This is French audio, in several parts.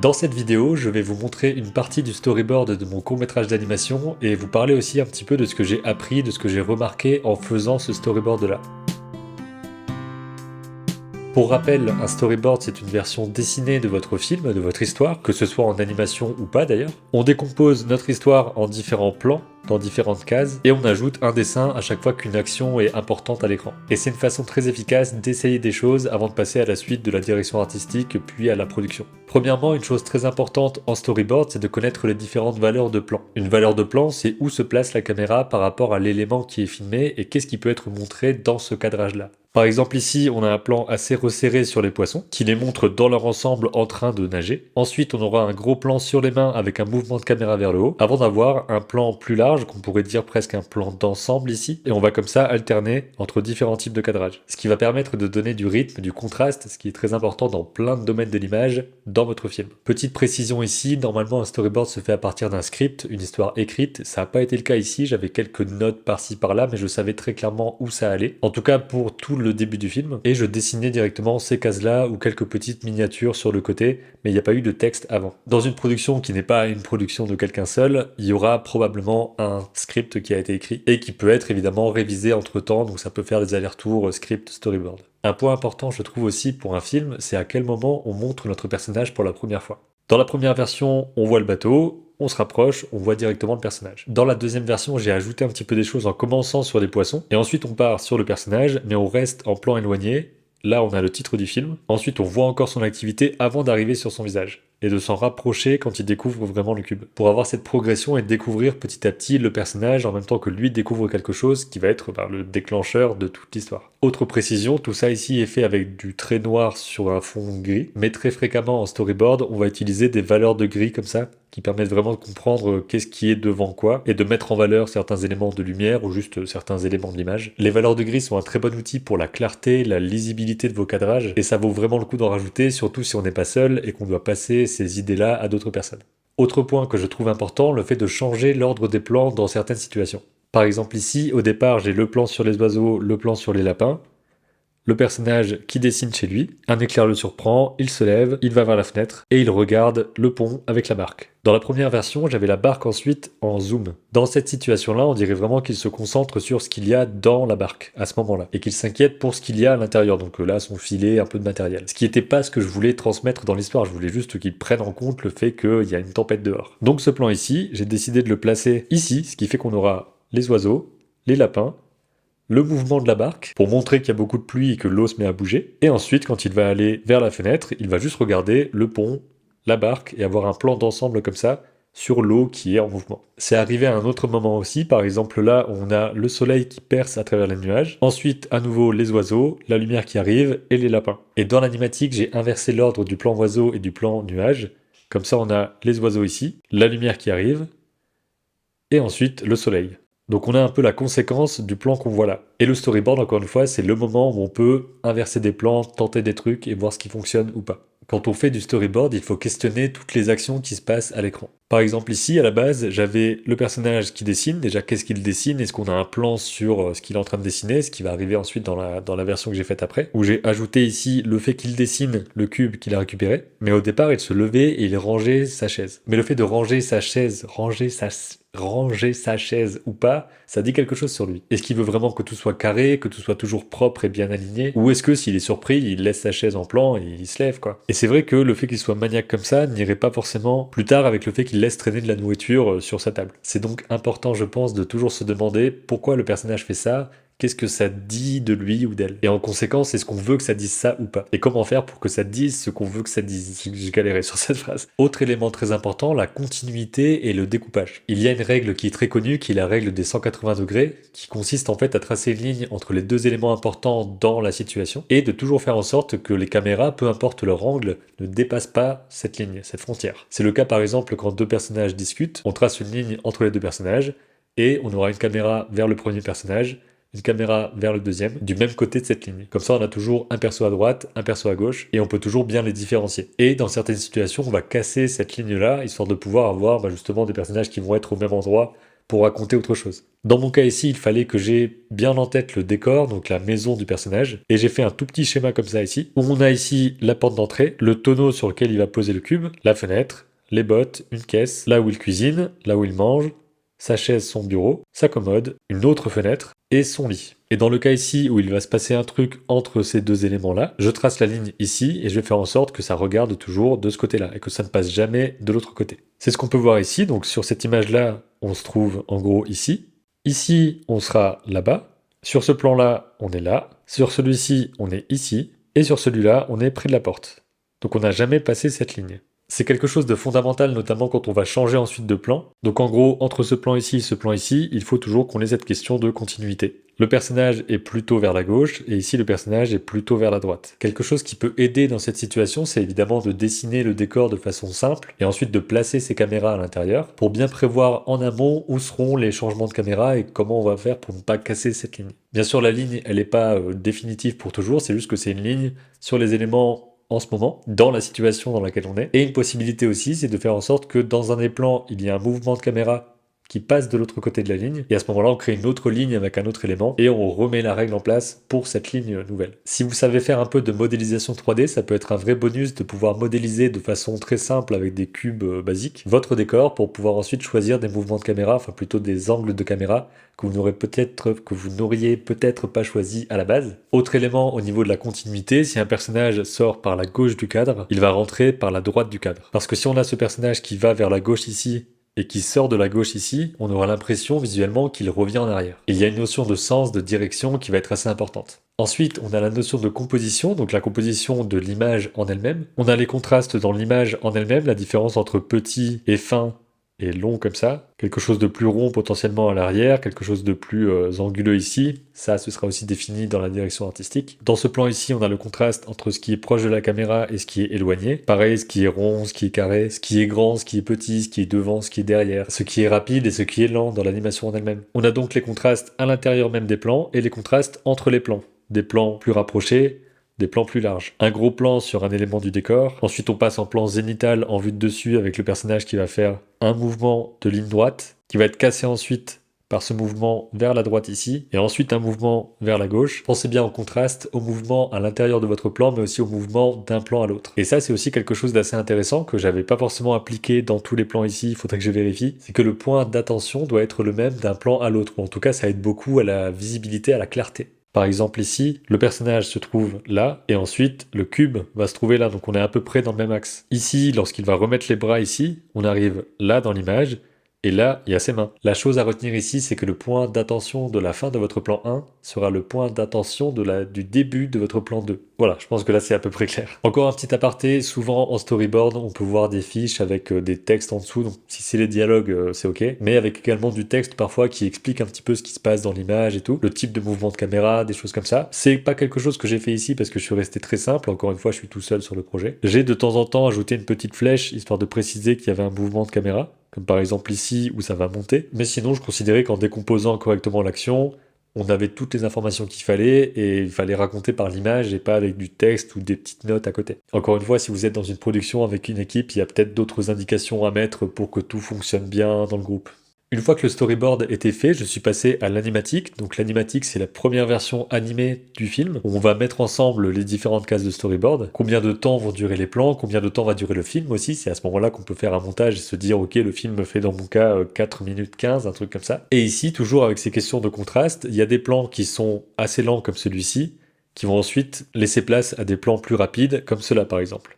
Dans cette vidéo, je vais vous montrer une partie du storyboard de mon court-métrage d'animation et vous parler aussi un petit peu de ce que j'ai appris, de ce que j'ai remarqué en faisant ce storyboard-là. Pour rappel, un storyboard c'est une version dessinée de votre film, de votre histoire, que ce soit en animation ou pas d'ailleurs. On décompose notre histoire en différents plans, dans différentes cases, et on ajoute un dessin à chaque fois qu'une action est importante à l'écran. Et c'est une façon très efficace d'essayer des choses avant de passer à la suite de la direction artistique puis à la production. Premièrement, une chose très importante en storyboard, c'est de connaître les différentes valeurs de plan. Une valeur de plan, c'est où se place la caméra par rapport à l'élément qui est filmé et qu'est-ce qui peut être montré dans ce cadrage-là. Par exemple ici, on a un plan assez resserré sur les poissons, qui les montre dans leur ensemble en train de nager. Ensuite, on aura un gros plan sur les mains avec un mouvement de caméra vers le haut, avant d'avoir un plan plus large, qu'on pourrait dire presque un plan d'ensemble ici, et on va comme ça alterner entre différents types de cadrage. Ce qui va permettre de donner du rythme, du contraste, ce qui est très important dans plein de domaines de l'image dans votre film. Petite précision ici, normalement un storyboard se fait à partir d'un script, une histoire écrite, ça n'a pas été le cas ici, j'avais quelques notes par-ci par-là, mais je savais très clairement où ça allait. En tout cas pour tout le début du film, et je dessinais directement ces cases-là ou quelques petites miniatures sur le côté, mais il n'y a pas eu de texte avant. Dans une production qui n'est pas une production de quelqu'un seul, il y aura probablement un script qui a été écrit et qui peut être évidemment révisé entre temps, donc ça peut faire des allers-retours script-storyboard. Un point important je trouve aussi pour un film, c'est à quel moment on montre notre personnage pour la première fois. Dans la première version, on voit le bateau, on se rapproche, on voit directement le personnage. Dans la deuxième version, j'ai ajouté un petit peu des choses en commençant sur les poissons, et ensuite on part sur le personnage, mais on reste en plan éloigné. Là, on a le titre du film. Ensuite, on voit encore son activité avant d'arriver sur son visage, et de s'en rapprocher quand il découvre vraiment le cube. Pour avoir cette progression et découvrir petit à petit le personnage en même temps que lui découvre quelque chose qui va être le déclencheur de toute l'histoire. Autre précision, tout ça ici est fait avec du trait noir sur un fond gris, mais très fréquemment en storyboard, on va utiliser des valeurs de gris comme ça, qui permettent vraiment de comprendre qu'est-ce qui est devant quoi, et de mettre en valeur certains éléments de lumière ou juste certains éléments de l'image. Les valeurs de gris sont un très bon outil pour la clarté, la lisibilité de vos cadrages, et ça vaut vraiment le coup d'en rajouter, surtout si on n'est pas seul et qu'on doit passer ces idées-là à d'autres personnes. Autre point que je trouve important, le fait de changer l'ordre des plans dans certaines situations. Par exemple ici, au départ, j'ai le plan sur les oiseaux, le plan sur les lapins, le personnage qui dessine chez lui, un éclair le surprend, il se lève, il va vers la fenêtre, et il regarde le pont avec la barque. Dans la première version, j'avais la barque ensuite en zoom. Dans cette situation-là, on dirait vraiment qu'il se concentre sur ce qu'il y a dans la barque, à ce moment-là, et qu'il s'inquiète pour ce qu'il y a à l'intérieur, donc là, son filet, un peu de matériel. Ce qui n'était pas ce que je voulais transmettre dans l'histoire, je voulais juste qu'il prenne en compte le fait qu'il y a une tempête dehors. Donc ce plan ici, j'ai décidé de le placer ici, ce qui fait qu'on aura les oiseaux, les lapins, le mouvement de la barque, pour montrer qu'il y a beaucoup de pluie et que l'eau se met à bouger. Et ensuite, quand il va aller vers la fenêtre, il va juste regarder le pont, la barque, et avoir un plan d'ensemble comme ça, sur l'eau qui est en mouvement. C'est arrivé à un autre moment aussi, par exemple là, on a le soleil qui perce à travers les nuages, ensuite à nouveau les oiseaux, la lumière qui arrive, et les lapins. Et dans l'animatique, j'ai inversé l'ordre du plan oiseau et du plan nuage, comme ça on a les oiseaux ici, la lumière qui arrive, et ensuite le soleil. Donc on a un peu la conséquence du plan qu'on voit là. Et le storyboard, encore une fois, c'est le moment où on peut inverser des plans, tenter des trucs et voir ce qui fonctionne ou pas. Quand on fait du storyboard, il faut questionner toutes les actions qui se passent à l'écran. Par exemple ici, à la base, j'avais le personnage qui dessine. Déjà, qu'est-ce qu'il dessine? Est-ce qu'on a un plan sur ce qu'il est en train de dessiner? Ce qui va arriver ensuite dans la version que j'ai faite après. Où j'ai ajouté ici le fait qu'il dessine le cube qu'il a récupéré. Mais au départ, il se levait et il rangeait sa chaise. Mais le fait de ranger sa chaise, ranger sa chaise ou pas, ça dit quelque chose sur lui. Est-ce qu'il veut vraiment que tout soit carré, que tout soit toujours propre et bien aligné? Ou est-ce que s'il est surpris, il laisse sa chaise en plan et il se lève quoi? Et c'est vrai que le fait qu'il soit maniaque comme ça n'irait pas forcément plus tard avec le fait qu'il laisse traîner de la nourriture sur sa table. C'est donc important je pense de toujours se demander pourquoi le personnage fait ça. Qu'est-ce que ça dit de lui ou d'elle? Et en conséquence, est-ce qu'on veut que ça dise ça ou pas? Et comment faire pour que ça dise ce qu'on veut que ça dise? J'ai galéré sur cette phrase. Autre élément très important, la continuité et le découpage. Il y a une règle qui est très connue, qui est la règle des 180 degrés, qui consiste en fait à tracer une ligne entre les deux éléments importants dans la situation, et de toujours faire en sorte que les caméras, peu importe leur angle, ne dépassent pas cette ligne, cette frontière. C'est le cas par exemple quand deux personnages discutent, on trace une ligne entre les deux personnages, et on aura une caméra vers le premier personnage, une caméra vers le deuxième, du même côté de cette ligne. Comme ça, on a toujours un perso à droite, un perso à gauche, et on peut toujours bien les différencier. Et dans certaines situations, on va casser cette ligne-là, histoire de pouvoir avoir justement des personnages qui vont être au même endroit, pour raconter autre chose. Dans mon cas ici, il fallait que j'ai bien en tête le décor, donc la maison du personnage, et j'ai fait un tout petit schéma comme ça ici, où on a ici la porte d'entrée, le tonneau sur lequel il va poser le cube, la fenêtre, les bottes, une caisse, là où il cuisine, là où il mange, sa chaise, son bureau, sa commode, une autre fenêtre et son lit. Et dans le cas ici où il va se passer un truc entre ces deux éléments-là, je trace la ligne ici et je vais faire en sorte que ça regarde toujours de ce côté-là et que ça ne passe jamais de l'autre côté. C'est ce qu'on peut voir ici, donc sur cette image-là, on se trouve en gros ici. Ici, on sera là-bas. Sur ce plan-là, on est là. Sur celui-ci, on est ici. Et sur celui-là, on est près de la porte. Donc on n'a jamais passé cette ligne. C'est quelque chose de fondamental, notamment quand on va changer ensuite de plan. Donc en gros, entre ce plan ici et ce plan ici, il faut toujours qu'on ait cette question de continuité. Le personnage est plutôt vers la gauche, et ici le personnage est plutôt vers la droite. Quelque chose qui peut aider dans cette situation, c'est évidemment de dessiner le décor de façon simple, et ensuite de placer ses caméras à l'intérieur, pour bien prévoir en amont où seront les changements de caméra et comment on va faire pour ne pas casser cette ligne. Bien sûr, la ligne, elle n'est pas définitive pour toujours, c'est juste que c'est une ligne sur les éléments en ce moment, dans la situation dans laquelle on est. Et une possibilité aussi, c'est de faire en sorte que dans un des plans, il y ait un mouvement de caméra qui passe de l'autre côté de la ligne, et à ce moment-là, on crée une autre ligne avec un autre élément, et on remet la règle en place pour cette ligne nouvelle. Si vous savez faire un peu de modélisation 3D, ça peut être un vrai bonus de pouvoir modéliser de façon très simple avec des cubes basiques votre décor pour pouvoir ensuite choisir des mouvements de caméra, enfin plutôt des angles de caméra que vous n'auriez peut-être pas choisi à la base. Autre élément au niveau de la continuité, si un personnage sort par la gauche du cadre, il va rentrer par la droite du cadre. Parce que si on a ce personnage qui va vers la gauche ici, et qui sort de la gauche ici, on aura l'impression visuellement qu'il revient en arrière. Il y a une notion de sens, de direction qui va être assez importante. Ensuite, on a la notion de composition, donc la composition de l'image en elle-même. On a les contrastes dans l'image en elle-même, la différence entre petit et fin et long comme ça, quelque chose de plus rond potentiellement à l'arrière, quelque chose de plus anguleux ici, ça ce sera aussi défini dans la direction artistique. Dans ce plan ici, on a le contraste entre ce qui est proche de la caméra et ce qui est éloigné. Pareil, ce qui est rond, ce qui est carré, ce qui est grand, ce qui est petit, ce qui est devant, ce qui est derrière, ce qui est rapide et ce qui est lent dans l'animation en elle-même. On a donc les contrastes à l'intérieur même des plans et les contrastes entre les plans. Des plans plus rapprochés, des plans plus larges. Un gros plan sur un élément du décor. Ensuite, on passe en plan zénital en vue de dessus avec le personnage qui va faire un mouvement de ligne droite, qui va être cassé ensuite par ce mouvement vers la droite ici, et ensuite un mouvement vers la gauche. Pensez bien au contraste, au mouvement à l'intérieur de votre plan, mais aussi au mouvement d'un plan à l'autre. Et ça, c'est aussi quelque chose d'assez intéressant que j'avais pas forcément appliqué dans tous les plans ici, il faudrait que je vérifie. C'est que le point d'attention doit être le même d'un plan à l'autre, ou en tout cas, ça aide beaucoup à la visibilité, à la clarté. Par exemple ici, le personnage se trouve là, et ensuite le cube va se trouver là, donc on est à peu près dans le même axe. Ici, lorsqu'il va remettre les bras ici, on arrive là dans l'image, et là, il y a ses mains. La chose à retenir ici, c'est que le point d'attention de la fin de votre plan 1 sera le point d'attention du début de votre plan 2. Voilà, je pense que là c'est à peu près clair. Encore un petit aparté, souvent en storyboard, on peut voir des fiches avec des textes en dessous, donc si c'est les dialogues, c'est ok, mais avec également du texte parfois qui explique un petit peu ce qui se passe dans l'image et tout, le type de mouvement de caméra, des choses comme ça. C'est pas quelque chose que j'ai fait ici parce que je suis resté très simple, encore une fois je suis tout seul sur le projet. J'ai de temps en temps ajouté une petite flèche, histoire de préciser qu'il y avait un mouvement de caméra, comme par exemple ici où ça va monter, mais sinon je considérais qu'en décomposant correctement l'action, on avait toutes les informations qu'il fallait et il fallait raconter par l'image et pas avec du texte ou des petites notes à côté. Encore une fois, si vous êtes dans une production avec une équipe, il y a peut-être d'autres indications à mettre pour que tout fonctionne bien dans le groupe. Une fois que le storyboard était fait, je suis passé à l'animatique. Donc l'animatique, c'est la première version animée du film, où on va mettre ensemble les différentes cases de storyboard. Combien de temps vont durer les plans, combien de temps va durer le film aussi. C'est à ce moment-là qu'on peut faire un montage et se dire, ok, le film fait dans mon cas 4 minutes 15, un truc comme ça. Et ici, toujours avec ces questions de contraste, il y a des plans qui sont assez lents comme celui-ci, qui vont ensuite laisser place à des plans plus rapides, comme cela par exemple.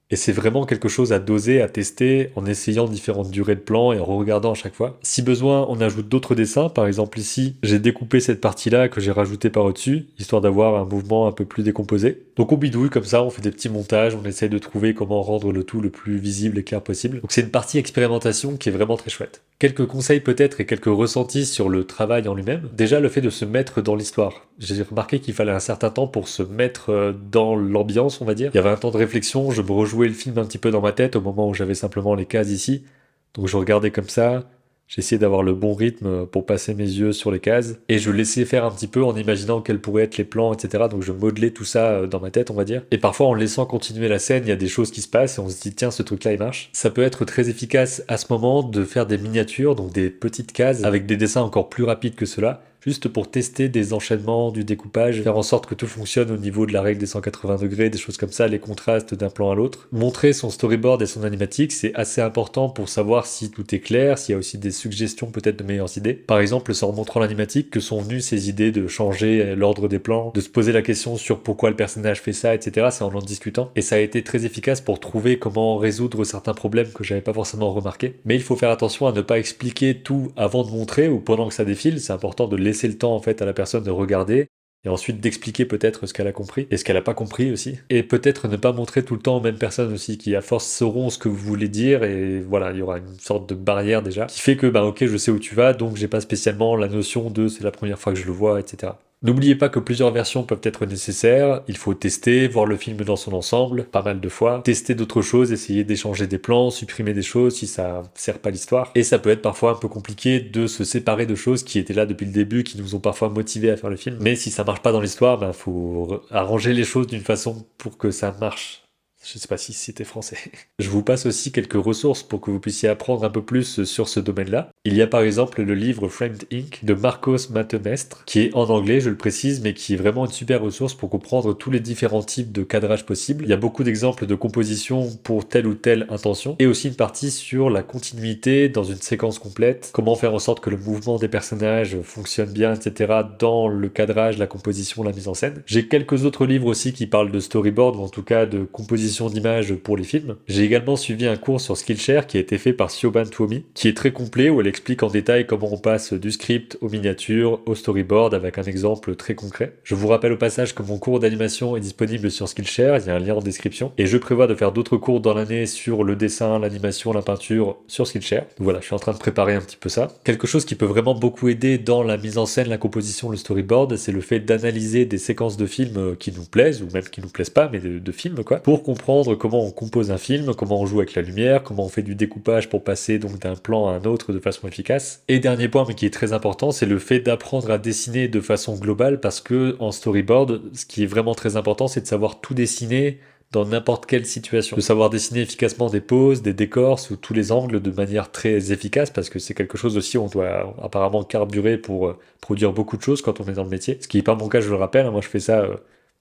Et c'est vraiment quelque chose à doser, à tester, en essayant différentes durées de plan et en regardant à chaque fois. Si besoin, on ajoute d'autres dessins. Par exemple ici, j'ai découpé cette partie-là que j'ai rajoutée par au-dessus, histoire d'avoir un mouvement un peu plus décomposé. Donc on bidouille comme ça, on fait des petits montages, on essaye de trouver comment rendre le tout le plus visible et clair possible. Donc c'est une partie expérimentation qui est vraiment très chouette. Quelques conseils peut-être et quelques ressentis sur le travail en lui-même. Déjà le fait de se mettre dans l'histoire. J'ai remarqué qu'il fallait un certain temps pour se mettre dans l'ambiance, on va dire. Il y avait un temps de réflexion, je me rejouais le film un petit peu dans ma tête au moment où j'avais simplement les cases ici. Donc je regardais comme ça, J'ai essayé d'avoir le bon rythme pour passer mes yeux sur les cases. Et je laissais faire un petit peu en imaginant quels pourraient être les plans, etc. Donc je modelais tout ça dans ma tête, on va dire. Et parfois, en laissant continuer la scène, il y a des choses qui se passent et on se dit, tiens, ce truc-là, il marche. Ça peut être très efficace à ce moment de faire des miniatures, donc des petites cases avec des dessins encore plus rapides que cela, juste pour tester des enchaînements, du découpage, faire en sorte que tout fonctionne au niveau de la règle des 180 degrés, des choses comme ça, les contrastes d'un plan à l'autre. Montrer son storyboard et son animatique, c'est assez important pour savoir si tout est clair, s'il y a aussi des suggestions peut-être de meilleures idées. Par exemple, c'est en montrant l'animatique que sont venues ces idées de changer l'ordre des plans, de se poser la question sur pourquoi le personnage fait ça, etc. C'est en discutant. Et ça a été très efficace pour trouver comment résoudre certains problèmes que j'avais pas forcément remarqué. Mais il faut faire attention à ne pas expliquer tout avant de montrer ou pendant que ça défile. C'est important de laisser le temps en fait à la personne de regarder et ensuite d'expliquer peut-être ce qu'elle a compris et ce qu'elle a pas compris aussi. Et peut-être ne pas montrer tout le temps aux mêmes personnes aussi qui à force sauront ce que vous voulez dire et voilà, il y aura une sorte de barrière déjà qui fait que bah ok, je sais où tu vas, donc j'ai pas spécialement la notion de c'est la première fois que je le vois, etc. N'oubliez pas que plusieurs versions peuvent être nécessaires, il faut tester, voir le film dans son ensemble, pas mal de fois, tester d'autres choses, essayer d'échanger des plans, supprimer des choses si ça sert pas l'histoire. Et ça peut être parfois un peu compliqué de se séparer de choses qui étaient là depuis le début, qui nous ont parfois motivés à faire le film. Mais si ça marche pas dans l'histoire, ben faut arranger les choses d'une façon pour que ça marche. Je sais pas si c'était français. Je vous passe aussi quelques ressources pour que vous puissiez apprendre un peu plus sur ce domaine-là. Il y a par exemple le livre Framed Ink de Marcos Matemestre, qui est en anglais, je le précise, mais qui est vraiment une super ressource pour comprendre tous les différents types de cadrage possibles. Il y a beaucoup d'exemples de composition pour telle ou telle intention, et aussi une partie sur la continuité dans une séquence complète, comment faire en sorte que le mouvement des personnages fonctionne bien, etc. dans le cadrage, la composition, la mise en scène. J'ai quelques autres livres aussi qui parlent de storyboard, ou en tout cas de composition d'images pour les films. J'ai également suivi un cours sur Skillshare qui a été fait par Siobhan Tuomi, qui est très complet où elle explique en détail comment on passe du script aux miniatures, au storyboard avec un exemple très concret. Je vous rappelle au passage que mon cours d'animation est disponible sur Skillshare, il y a un lien en description, et je prévois de faire d'autres cours dans l'année sur le dessin, l'animation, la peinture sur Skillshare. Donc voilà, je suis en train de préparer un petit peu ça. Quelque chose qui peut vraiment beaucoup aider dans la mise en scène, la composition, le storyboard, c'est le fait d'analyser des séquences de films qui nous plaisent, ou même qui nous plaisent pas, mais de films quoi, pour comprendre comment on compose un film, comment on joue avec la lumière, comment on fait du découpage pour passer donc d'un plan à un autre de façon efficace. Et dernier point, mais qui est très important, c'est le fait d'apprendre à dessiner de façon globale parce que en storyboard, ce qui est vraiment très important, c'est de savoir tout dessiner dans n'importe quelle situation. De savoir dessiner efficacement des poses, des décors sous tous les angles de manière très efficace parce que c'est quelque chose aussi où on doit apparemment carburer pour produire beaucoup de choses quand on est dans le métier. Ce qui n'est pas mon cas, je le rappelle, hein, moi je fais ça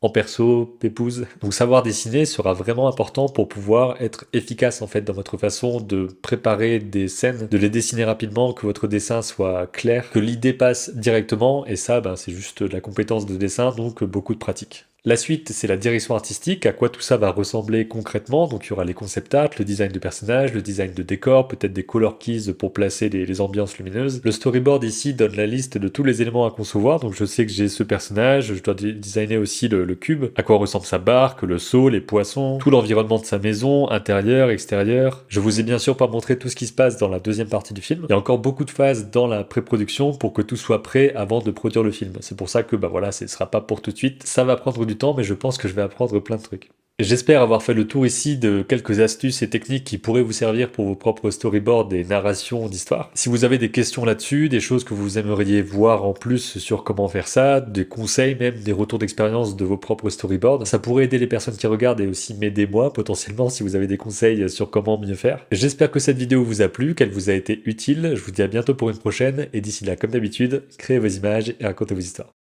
en perso, pépouze. Donc savoir dessiner sera vraiment important pour pouvoir être efficace en fait dans votre façon de préparer des scènes, de les dessiner rapidement, que votre dessin soit clair, que l'idée passe directement et ça ben, c'est juste de la compétence de dessin donc beaucoup de pratique. La suite, c'est la direction artistique, à quoi tout ça va ressembler concrètement. Donc il y aura les concept art, le design de personnages, le design de décors, peut-être des color keys pour placer les ambiances lumineuses. Le storyboard ici donne la liste de tous les éléments à concevoir, donc je sais que j'ai ce personnage, je dois designer aussi le cube, à quoi ressemble sa barque, le seau, les poissons, tout l'environnement de sa maison, intérieur, extérieur. Je vous ai bien sûr pas montré tout ce qui se passe dans la deuxième partie du film. Il y a encore beaucoup de phases dans la pré-production pour que tout soit prêt avant de produire le film. C'est pour ça que bah voilà, ce sera pas pour tout de suite. Ça va prendre du temps, mais je pense que je vais apprendre plein de trucs. J'espère avoir fait le tour ici de quelques astuces et techniques qui pourraient vous servir pour vos propres storyboards et narrations d'histoire. Si vous avez des questions là-dessus, des choses que vous aimeriez voir en plus sur comment faire ça, des conseils même, des retours d'expérience de vos propres storyboards, ça pourrait aider les personnes qui regardent et aussi m'aider moi potentiellement si vous avez des conseils sur comment mieux faire. J'espère que cette vidéo vous a plu, qu'elle vous a été utile. Je vous dis à bientôt pour une prochaine et d'ici là, comme d'habitude, créez vos images et racontez vos histoires.